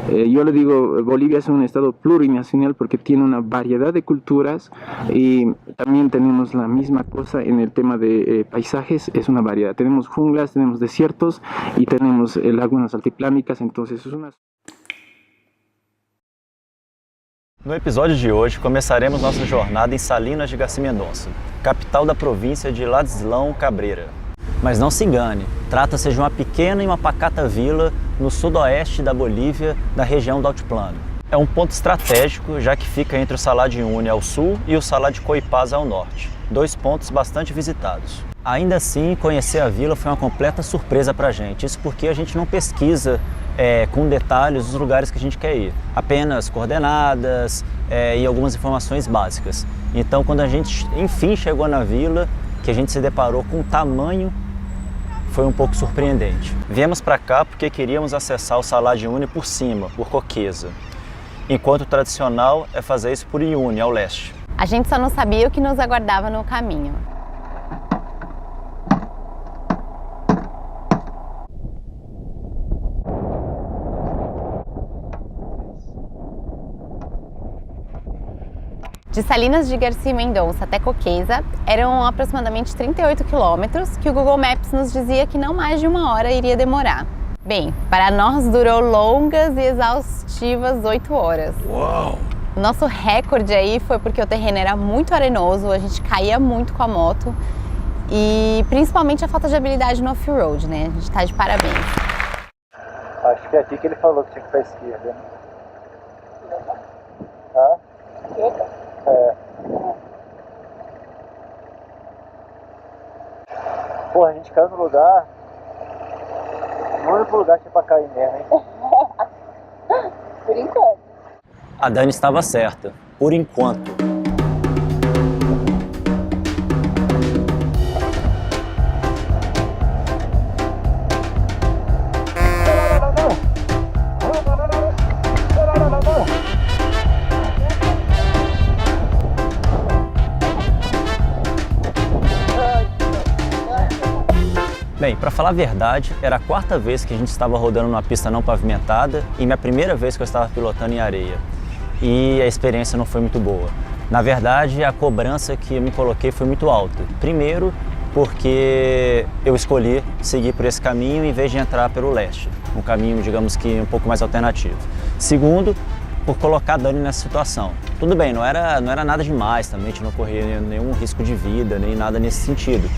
Yo le digo, Bolivia es un estado plurinacional porque tiene una variedad de culturas y también tenemos la misma cosa en el tema de paisajes, es una variedad. Tenemos junglas, tenemos desiertos y tenemos lagunas altiplánicas, entonces es una... No episódio de hoje, começaremos nossa jornada em Salinas de Garcia Mendonça, capital da província de Ladislão Cabreira. Mas não se engane, trata-se de uma pequena e uma pacata vila no sudoeste da Bolívia, da região do Altiplano. É um ponto estratégico, já que fica entre o Salar de Uyuni ao sul e o Salar de Coipás ao norte, dois pontos bastante visitados. Ainda assim, conhecer a vila foi uma completa surpresa para a gente, isso porque a gente não pesquisa com detalhes os lugares que a gente quer ir, apenas coordenadas e algumas informações básicas. Então, quando a gente enfim chegou na vila, que a gente se deparou com o tamanho, foi um pouco surpreendente. Viemos para cá porque queríamos acessar o Salar de Uyuni por cima, por Coqueza, enquanto o tradicional é fazer isso por Uyuni, ao leste. A gente só não sabia o que nos aguardava no caminho. De Salinas de Garcia Mendonça até Coqueza eram aproximadamente 38 quilômetros, que o Google Maps nos dizia que não mais de 1 hora iria demorar. Bem, para nós durou longas e exaustivas 8 horas. Uau! O nosso recorde aí foi porque o terreno era muito arenoso, a gente caía muito com a moto e principalmente a falta de habilidade no off-road, né? A gente tá de parabéns. Acho que é aqui que ele falou que tinha que ir pra esquerda, né? Ah? Esquerda? É. Porra, a gente caiu no lugar. No único lugar que tinha pra cair mesmo, hein? Por enquanto. A Dani estava certa, por enquanto. Bem, para falar a verdade, era a 4ª vez que a gente estava rodando numa pista não pavimentada e minha primeira vez que eu estava pilotando em areia. E a experiência não foi muito boa. Na verdade, a cobrança que eu me coloquei foi muito alta. Primeiro, porque eu escolhi seguir por esse caminho em vez de entrar pelo leste, um caminho, digamos que um pouco mais alternativo. Segundo, por colocar a Dani nessa situação. Tudo bem, não era nada demais também, a gente não corria nenhum risco de vida, nem nada nesse sentido.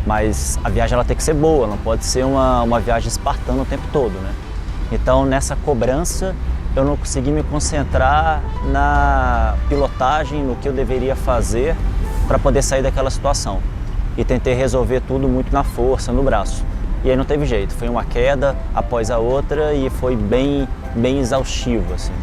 Mas a viagem ela tem que ser boa, não pode ser uma viagem espartana o tempo todo, né? Então, nessa cobrança, eu não consegui me concentrar na pilotagem, no que eu deveria fazer para poder sair daquela situação. E tentei resolver tudo muito na força, no braço. E aí não teve jeito, foi uma queda após a outra e foi bem exaustivo, assim.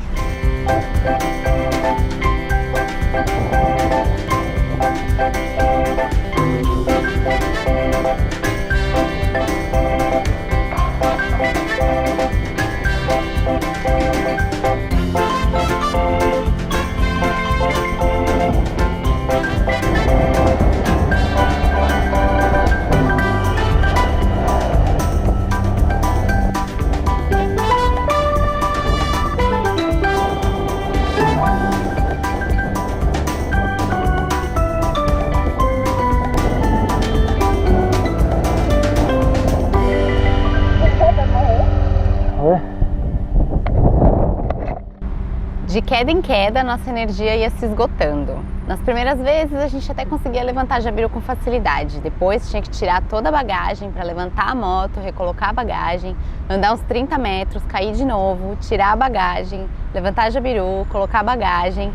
De queda em queda, nossa energia ia se esgotando. Nas primeiras vezes, a gente até conseguia levantar Jabiru com facilidade. Depois, tinha que tirar toda a bagagem para levantar a moto, recolocar a bagagem, andar uns 30 metros, cair de novo, tirar a bagagem, levantar Jabiru, colocar a bagagem.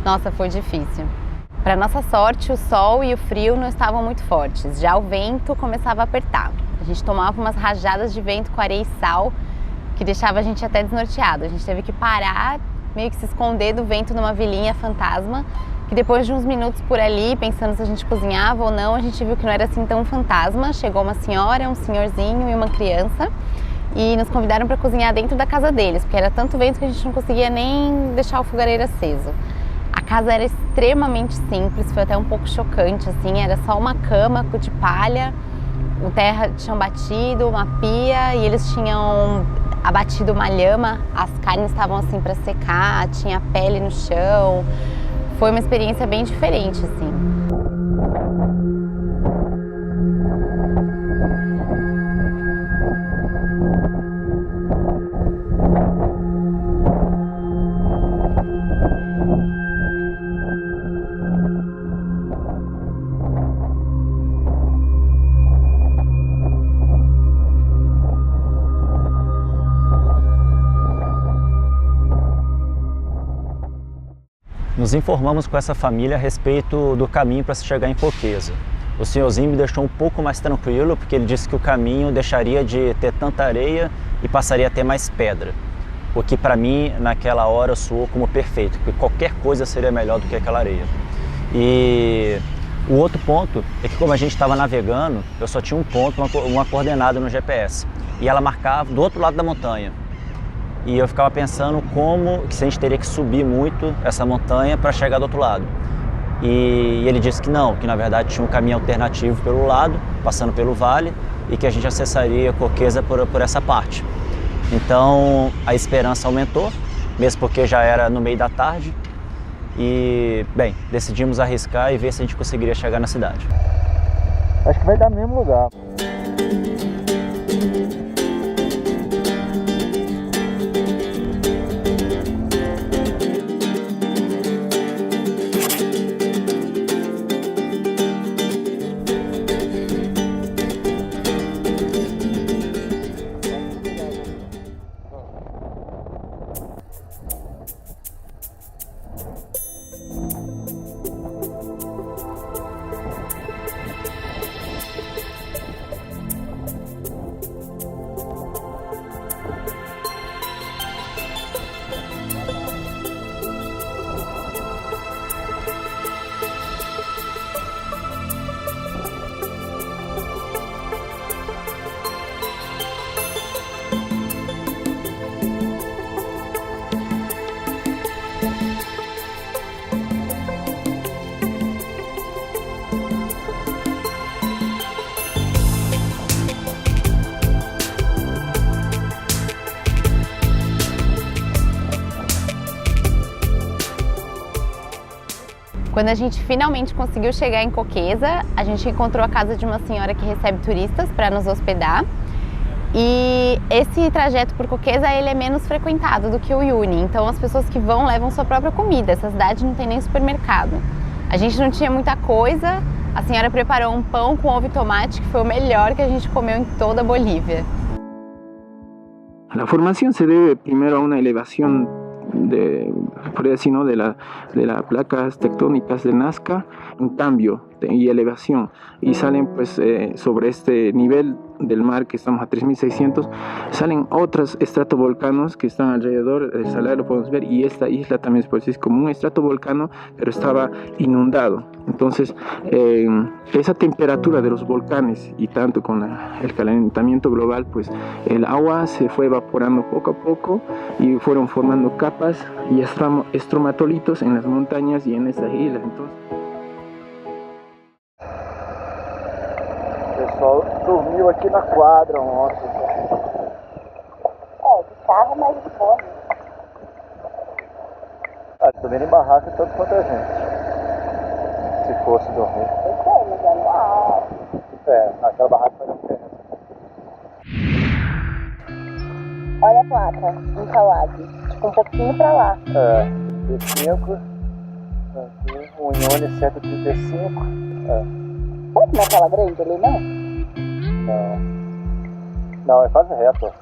Nossa, foi difícil. Para nossa sorte, o sol e o frio não estavam muito fortes. Já o vento começava a apertar. A gente tomava umas rajadas de vento com areia e sal, que deixava a gente até desnorteado. A gente teve que parar, meio que se esconder do vento numa vilinha fantasma, que depois de uns minutos por ali, pensando se a gente cozinhava ou não, a gente viu que não era assim tão fantasma. Chegou uma senhora, um senhorzinho e uma criança e nos convidaram para cozinhar dentro da casa deles, porque era tanto vento que a gente não conseguia nem deixar o fogareiro aceso. A casa era extremamente simples, foi até um pouco chocante, assim, era só uma cama de palha, um terra de chão batido, uma pia, e eles tinham abatido uma lhama, as carnes estavam assim para secar, tinha pele no chão. Foi uma experiência bem diferente, assim. Nos informamos com essa família a respeito do caminho para se chegar em Coqueza. O senhorzinho me deixou um pouco mais tranquilo, porque ele disse que o caminho deixaria de ter tanta areia e passaria a ter mais pedra. O que para mim, naquela hora, soou como perfeito, porque qualquer coisa seria melhor do que aquela areia. E o outro ponto é que, como a gente estava navegando, eu só tinha um ponto, uma coordenada no GPS, e ela marcava do outro lado da montanha. E eu ficava pensando se a gente teria que subir muito essa montanha para chegar do outro lado. E ele disse que não, que na verdade tinha um caminho alternativo pelo lado, passando pelo vale, e que a gente acessaria Coqueza por essa parte. Então a esperança aumentou, mesmo porque já era no meio da tarde. E, bem, decidimos arriscar e ver se a gente conseguiria chegar na cidade. Acho que vai dar no mesmo lugar. Quando a gente finalmente conseguiu chegar em Coqueza, a gente encontrou a casa de uma senhora que recebe turistas para nos hospedar. E esse trajeto por Coqueza ele é menos frequentado do que o Uyuni, então as pessoas que vão levam sua própria comida. Essa cidade não tem nem supermercado. A gente não tinha muita coisa, a senhora preparou um pão com ovo e tomate que foi o melhor que a gente comeu em toda a Bolívia. La formación se debe primero a una elevación por decir, ¿no? de las placas tectónicas de Nazca, un cambio y elevación, y salen pues sobre este nivel del mar que estamos a 3600, salen otros estratovolcanos que están alrededor del salar, lo podemos ver, y esta isla también pues, es como un estratovolcano, pero estaba inundado. Entonces esa temperatura de los volcanes y tanto con el calentamiento global, pues el agua se fue evaporando poco a poco y fueron formando capas y estromatolitos en las montañas y en estas islas. Entonces, o pessoal dormiu aqui na quadra ontem. De carro, mas de boa. Dormindo em barraca tanto quanto a gente. Se fosse dormir. Naquela barraca faz diferença. Olha a placa, em Kawadi, tipo um pouquinho pra lá. T5, aqui, Unione 135. Será que não é aquela grande ali, não? Não, é quase reto.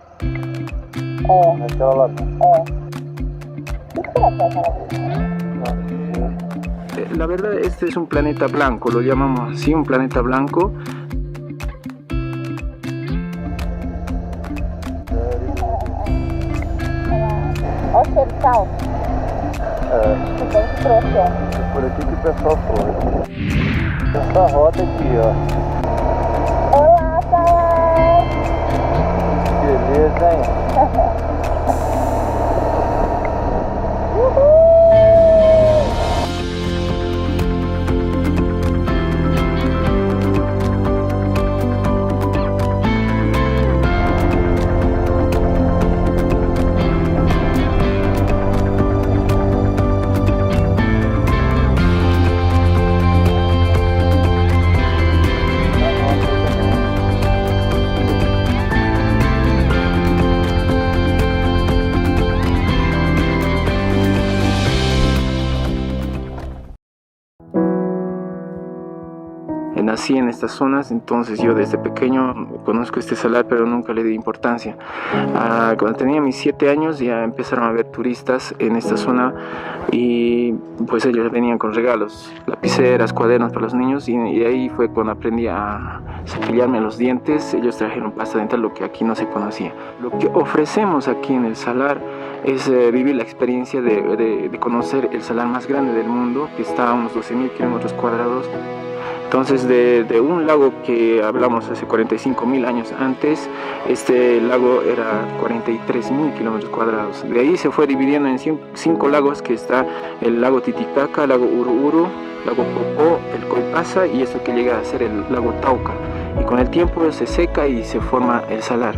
Não é aquela lá. O que será que é aquela grande? La verdad, este es un planeta blanco, lo llamamos así, un planeta blanco. Olha o cheiro de sal. É por aqui que o pessoal foi. Essa rota aqui, ó. Olá, Sal! Beleza, hein? nací en estas zonas, entonces yo desde pequeño conozco este salar, pero nunca le di importancia. Cuando tenía mis 7 años ya empezaron a ver turistas en esta zona y pues ellos venían con regalos, lapiceras, cuadernos para los niños, y ahí fue cuando aprendí a cepillarme los dientes. Ellos trajeron pasta dental, lo que aquí no se conocía. Lo que ofrecemos aquí en el salar es vivir la experiencia de conocer el salar más grande del mundo, que está a unos 12.000 kilómetros cuadrados. Entonces, de un lago que hablamos hace 45.000 años antes, este lago era 43.000 kilómetros cuadrados. De ahí se fue dividiendo en 5 lagos, que está el lago Titicaca, el lago Uruburu, el lago Popó, el Coipasa y esto que llega a ser el lago Tauca. Y con el tiempo se seca y se forma el salar.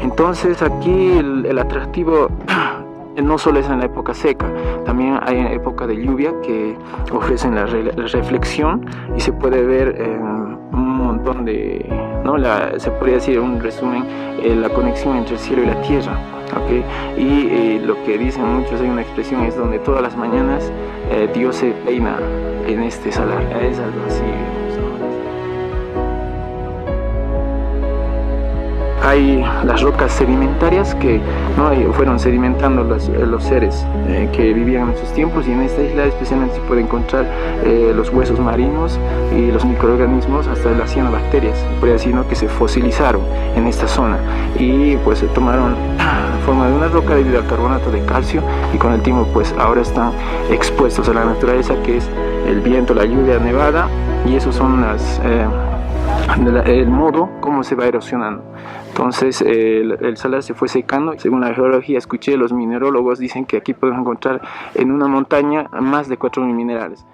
Entonces aquí el atractivo no solo es en la época seca, también hay en época de lluvia que ofrecen la reflexión y se puede ver un montón de, ¿no? Se podría decir un resumen, la conexión entre el cielo y la tierra. ¿Okay? Y lo que dicen muchos, hay una expresión, es donde todas las mañanas Dios se peina en este salar. Es algo así, ¿no? Hay las rocas sedimentarias que, ¿no?, fueron sedimentando los seres que vivían en esos tiempos, y en esta isla especialmente se puede encontrar los huesos marinos y los microorganismos, hasta las cianobacterias, podría decir, ¿no?, que se fosilizaron en esta zona y pues se tomaron forma de una roca debido al carbonato de calcio, y con el tiempo pues ahora están expuestos a la naturaleza, que es el viento, la lluvia, nevada, y esos son el modo como se va erosionando. Entonces el salar se fue secando. Según la geología, escuché, los minerólogos dicen que aquí podemos encontrar en una montaña más de 4.000 minerales.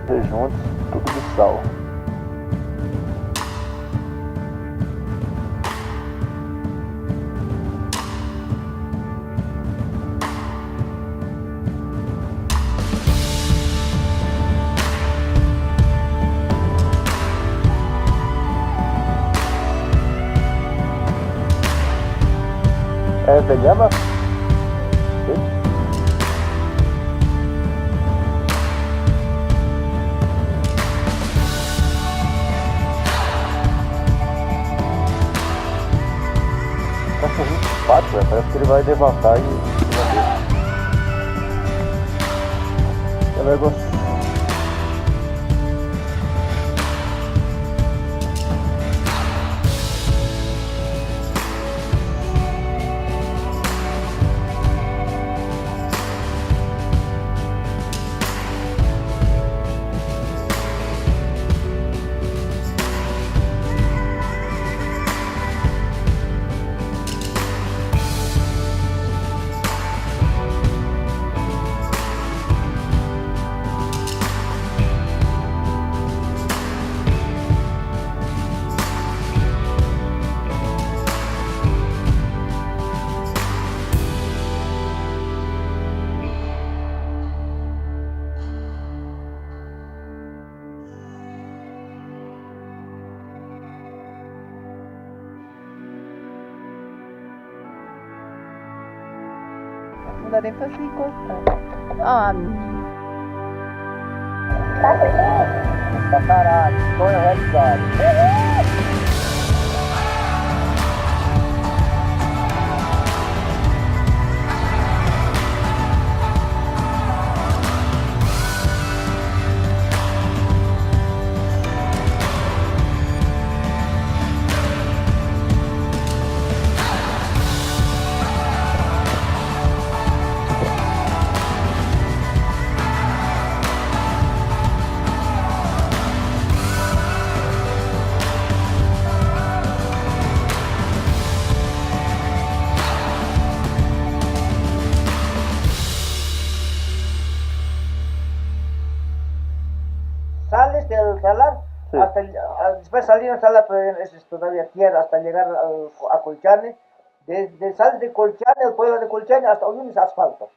Juntos, tudo de sal. ¿Se llama? ¿Sí? O cachorrinho simpático, parece que ele vai levantar e bater. Ela é gostosa. Não dá nem pra se encostar. Ah, Tá parado, sonho realizado. Sales del salar, sí, después salir del salar es todavía tierra hasta llegar a Colchane. Sales de Colchane, el pueblo de Colchane, hasta Uyuni es asfalto.